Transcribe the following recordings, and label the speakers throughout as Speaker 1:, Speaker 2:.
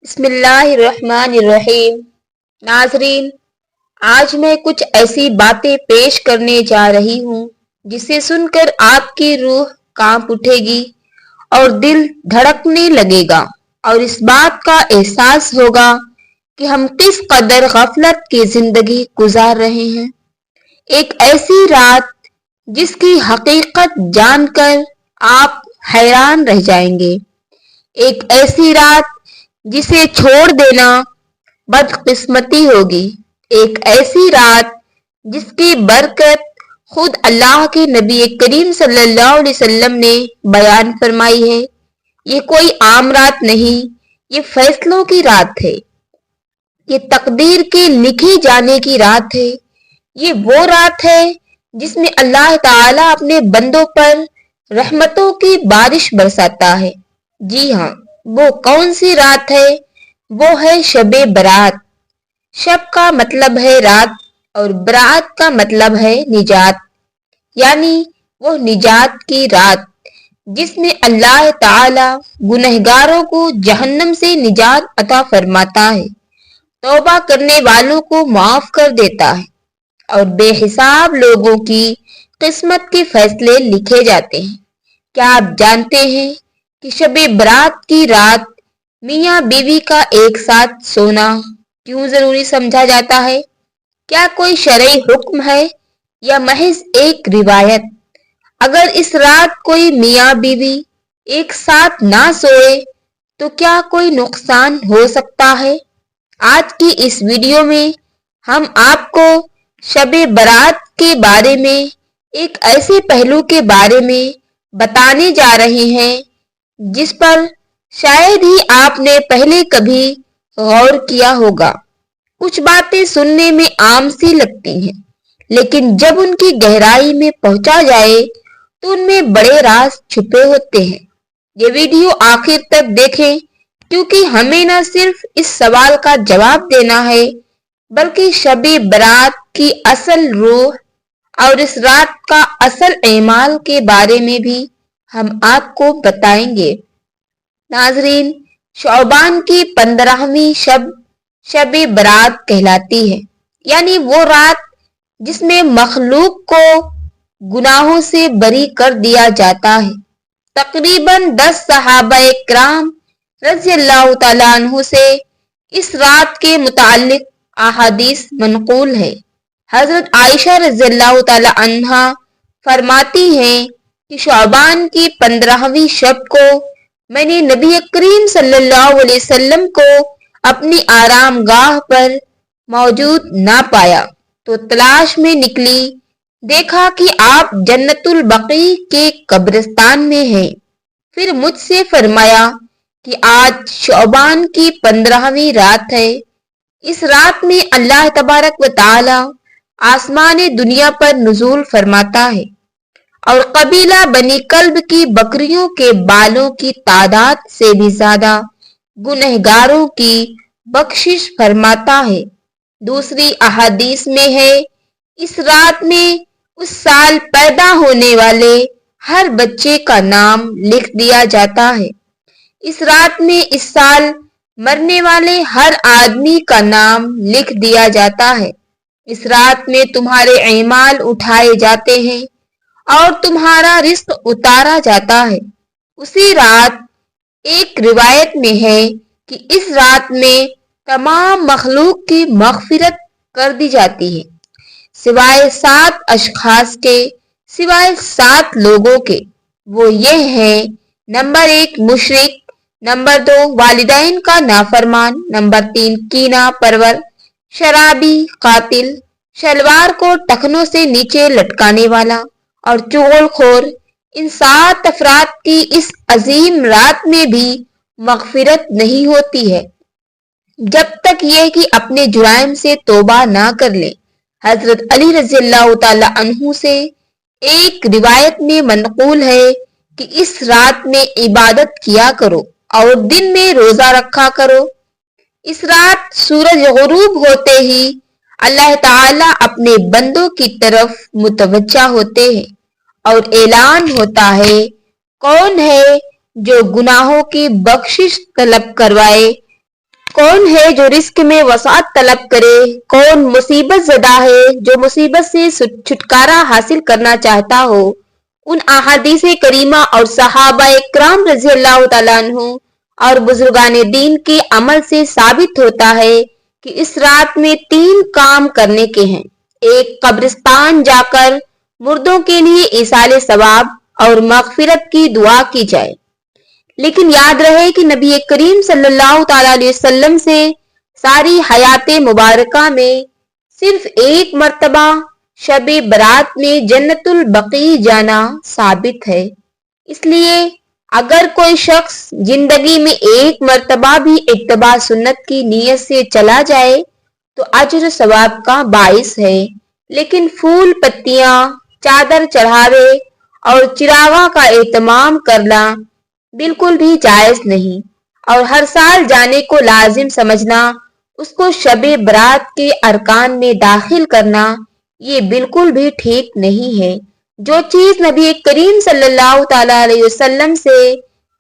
Speaker 1: بسم اللہ الرحمن الرحیم۔ ناظرین، آج میں کچھ ایسی باتیں پیش کرنے جا رہی ہوں جسے سن کر آپ کی روح کانپ اٹھے گی اور دل دھڑکنے لگے گا اور اس بات کا احساس ہوگا کہ ہم کس قدر غفلت کی زندگی گزار رہے ہیں۔ ایک ایسی رات جس کی حقیقت جان کر آپ حیران رہ جائیں گے، ایک ایسی رات جسے چھوڑ دینا بدقسمتی ہوگی، ایک ایسی رات جس کی برکت خود اللہ کے نبی کریم صلی اللہ علیہ وسلم نے بیان فرمائی ہے۔ یہ کوئی عام رات نہیں، یہ فیصلوں کی رات ہے، یہ تقدیر کے لکھے جانے کی رات ہے، یہ وہ رات ہے جس میں اللہ تعالیٰ اپنے بندوں پر رحمتوں کی بارش برساتا ہے۔ جی ہاں، وہ کون سی رات ہے؟ وہ ہے شب برات۔ شب کا مطلب ہے رات اور برات کا مطلب ہے نجات، یعنی وہ نجات کی رات جس میں اللہ تعالی گنہگاروں کو جہنم سے نجات عطا فرماتا ہے، توبہ کرنے والوں کو معاف کر دیتا ہے اور بے حساب لوگوں کی قسمت کے فیصلے لکھے جاتے ہیں۔ کیا آپ جانتے ہیں کہ شب برات کی رات میاں بیوی کا ایک ساتھ سونا کیوں ضروری سمجھا جاتا ہے؟ کیا کوئی شرعی حکم ہے یا محض ایک روایت؟ اگر اس رات کوئی میاں بیوی ایک ساتھ نہ سوئے تو کیا کوئی نقصان ہو سکتا ہے؟ آج کی اس ویڈیو میں ہم آپ کو شب برات کے بارے میں ایک ایسے پہلو کے بارے میں بتانے جا رہے ہیں جس پر شاید ہی آپ نے پہلے کبھی غور کیا ہوگا۔ کچھ باتیں سننے میں عام سی لگتی ہیں، لیکن جب ان کی گہرائی میں پہنچا جائے تو ان میں بڑے راز چھپے ہوتے ہیں۔ یہ ویڈیو آخر تک دیکھیں کیونکہ ہمیں نہ صرف اس سوال کا جواب دینا ہے بلکہ شب برات کی اصل روح اور اس رات کا اصل اعمال کے بارے میں بھی ہم آپ کو بتائیں گے۔ ناظرین، شعبان کی 15ویں شب برات کہلاتی ہے، یعنی وہ رات جس میں مخلوق کو گناہوں سے بری کر دیا جاتا ہے۔ تقریباً 10 صحابہ کرام رضی اللہ تعالیٰ عنہ سے اس رات کے متعلق احادیث منقول ہے۔ حضرت عائشہ رضی اللہ تعالیٰ عنہا فرماتی ہیں کہ شعبان کی 15ویں شب کو میں نے نبی کریم صلی اللہ علیہ وسلم کو اپنی آرام گاہ پر موجود نہ پایا تو تلاش میں نکلی، دیکھا کہ آپ جنت البقیع کے قبرستان میں ہیں۔ پھر مجھ سے فرمایا کہ آج شعبان کی 15ویں رات ہے، اس رات میں اللہ تبارک و تعالی آسمان دنیا پر نزول فرماتا ہے اور قبیلہ بنی کلب کی بکریوں کے بالوں کی تعداد سے بھی زیادہ گنہگاروں کی بخشش فرماتا ہے۔ دوسری احادیث میں ہے، اس رات میں اس سال پیدا ہونے والے ہر بچے کا نام لکھ دیا جاتا ہے۔ اس رات میں اس سال مرنے والے ہر آدمی کا نام لکھ دیا جاتا ہے۔ اس رات میں تمہارے اعمال اٹھائے جاتے ہیں اور تمہارا رزق اتارا جاتا ہے۔ اسی رات ایک روایت میں ہے کہ اس رات میں تمام مخلوق کی مغفرت کر دی جاتی ہے سوائے 7 اشخاص کے، سوائے 7 لوگوں کے۔ وہ یہ ہیں: نمبر 1 مشرک، نمبر 2 والدین کا نافرمان، نمبر 3 کینہ پرور، شرابی، قاتل، شلوار کو ٹخنوں سے نیچے لٹکانے والا اور چغل خور۔ ان 7 افراد کی اس عظیم رات میں بھی مغفرت نہیں ہوتی ہے جب تک یہ کہ اپنے جرائم سے توبہ نہ کر لیں۔ حضرت علی رضی اللہ تعالی عنہ سے ایک روایت میں منقول ہے کہ اس رات میں عبادت کیا کرو اور دن میں روزہ رکھا کرو۔ اس رات سورج غروب ہوتے ہی اللہ تعالیٰ اپنے بندوں کی طرف متوجہ ہوتے ہیں اور اعلان ہوتا ہے، کون ہے جو گناہوں کی بخشش طلب کروائے؟ کون ہے جو رزق میں وسعت طلب کرے؟ کون مصیبت زدہ ہے جو مصیبت سے چھٹکارا حاصل کرنا چاہتا ہو؟ ان احادیث کریمہ اور صحابہ کرام رضی اللہ تعالیٰ عنہ اور بزرگان دین کے عمل سے ثابت ہوتا ہے کہ اس رات میں 3 کام کرنے کے ہیں۔ ایک، قبرستان جا کر مردوں کے لیے ایصال ثواب اور مغفرت کی دعا کی جائے۔ لیکن یاد رہے کہ نبی کریم صلی اللہ تعالیٰ علیہ وسلم سے ساری حیات مبارکہ میں صرف ایک مرتبہ شب برات میں جنت البقیع جانا ثابت ہے۔ اس لیے اگر کوئی شخص زندگی میں ایک مرتبہ بھی اتباع سنت کی نیت سے چلا جائے تو اجر و ثواب کا باعث ہے، لیکن پھول پتیاں، چادر چڑھاوے اور چراغاں کا اہتمام کرنا بالکل بھی جائز نہیں، اور ہر سال جانے کو لازم سمجھنا، اس کو شب برات کے ارکان میں داخل کرنا، یہ بالکل بھی ٹھیک نہیں ہے۔ جو چیز نبی کریم صلی اللہ تعالیٰ علیہ وسلم سے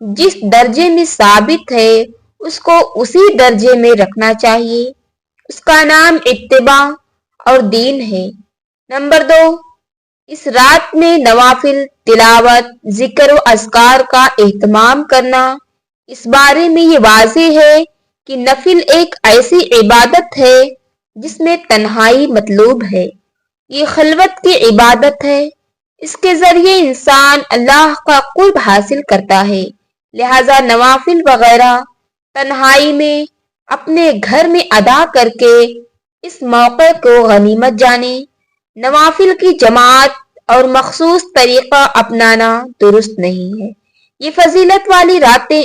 Speaker 1: جس درجے میں ثابت ہے اس کو اسی درجے میں رکھنا چاہیے، اس کا نام اتباع اور دین ہے۔ نمبر 2، اس رات میں نوافل، تلاوت، ذکر و اذکار کا اہتمام کرنا۔ اس بارے میں یہ واضح ہے کہ نفل ایک ایسی عبادت ہے جس میں تنہائی مطلوب ہے، یہ خلوت کی عبادت ہے، اس کے ذریعے انسان اللہ کا قرب حاصل کرتا ہے، لہذا نوافل وغیرہ تنہائی میں اپنے گھر میں ادا کر کے اس موقع کو غنیمت جانے۔ نوافل کی جماعت اور مخصوص طریقہ اپنانا درست نہیں ہے۔ یہ فضیلت والی راتیں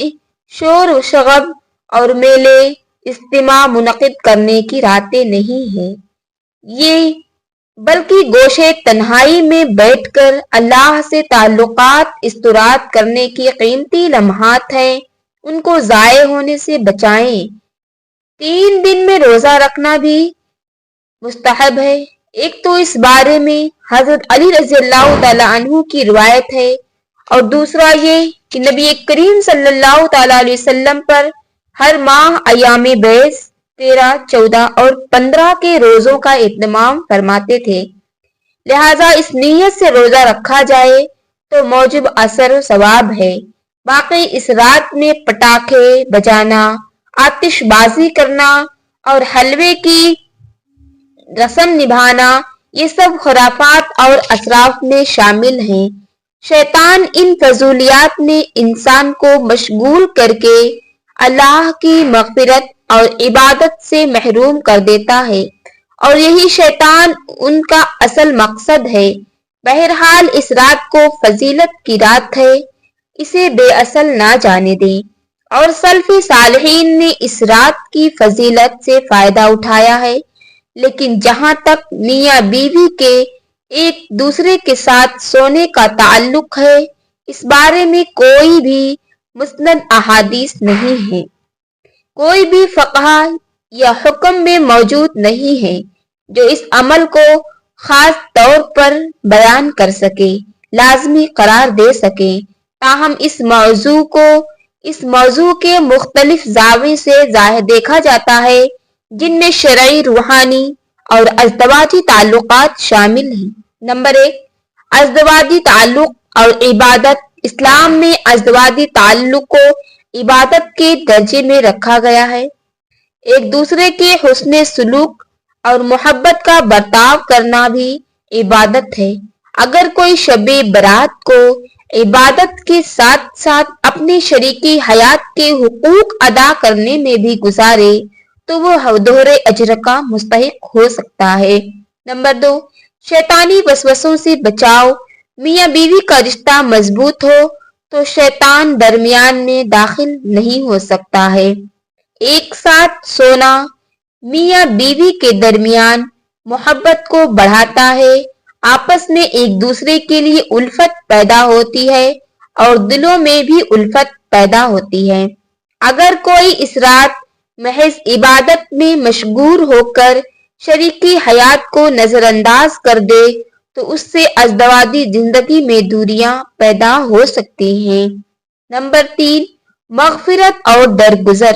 Speaker 1: شور و شغب اور میلے اجتماع منعقد کرنے کی راتیں نہیں ہیں، یہ بلکہ گوشے تنہائی میں بیٹھ کر اللہ سے تعلقات استراد کرنے کی قیمتی لمحات ہیں، ان کو ضائع ہونے سے بچائیں۔ 3 دن میں روزہ رکھنا بھی مستحب ہے۔ ایک تو اس بارے میں حضرت علی رضی اللہ تعالیٰ عنہ کی روایت ہے، اور دوسرا یہ کہ نبی کریم صلی اللہ تعالیٰ علیہ وسلم پر ہر ماہ ایام بیس 13، 14 اور 15 کے روزوں کا اہتمام فرماتے تھے، لہذا اس نیت سے روزہ رکھا جائے تو موجب اثر و ثواب ہے۔ باقی اس رات میں پٹاخے بجانا، آتش بازی کرنا اور حلوے کی رسم نبھانا، یہ سب خرافات اور اسراف میں شامل ہیں۔ شیطان ان فضولیات میں انسان کو مشغول کر کے اللہ کی مغفرت اور عبادت سے محروم کر دیتا ہے، اور یہی شیطان ان کا اصل مقصد ہے۔ بہرحال اس رات کو فضیلت کی رات ہے، اسے بے اصل نہ جانے دیں، اور سلف صالحین نے اس رات کی فضیلت سے فائدہ اٹھایا ہے۔ لیکن جہاں تک میاں بیوی کے ایک دوسرے کے ساتھ سونے کا تعلق ہے، اس بارے میں کوئی بھی مسند احادیث نہیں ہے، کوئی بھی فقہ یا حکم میں موجود نہیں ہے جو اس عمل کو خاص طور پر بیان کر سکے، لازمی قرار دے سکے۔ تاہم اس موضوع کے مختلف زاویے سے دیکھا جاتا ہے، جن میں شرعی، روحانی اور ازدواجی تعلقات شامل ہیں۔ نمبر 1، ازدواجی تعلق اور عبادت۔ اسلام میں ازدواجی تعلق کو عبادت کے درجے میں رکھا گیا ہے۔ ایک دوسرے کے حسن سلوک اور محبت کا برتاؤ کرنا بھی عبادت ہے۔ اگر کوئی شب برات کو عبادت کے ساتھ ساتھ اپنے شریکی حیات کے حقوق ادا کرنے میں بھی گزارے تو وہ دوہرے اجر کا مستحق ہو سکتا ہے۔ نمبر 2، شیطانی وسوسوں سے بچاؤ۔ میاں بیوی کا رشتہ مضبوط ہو تو شیطان درمیان میں داخل نہیں ہو سکتا ہے۔ ایک ساتھ سونا میاں بیوی کے درمیان محبت کو بڑھاتا ہے، آپس میں ایک دوسرے کے لیے الفت پیدا ہوتی ہے اور دلوں میں بھی الفت پیدا ہوتی ہے۔ اگر کوئی اس رات محض عبادت میں مشغول ہو کر شریکی حیات کو نظر انداز کر دے تو اس سے ازدواجی زندگی میں دوریاں پیدا ہو سکتی ہیں۔ نمبر 3، مغفرت اور درگزر۔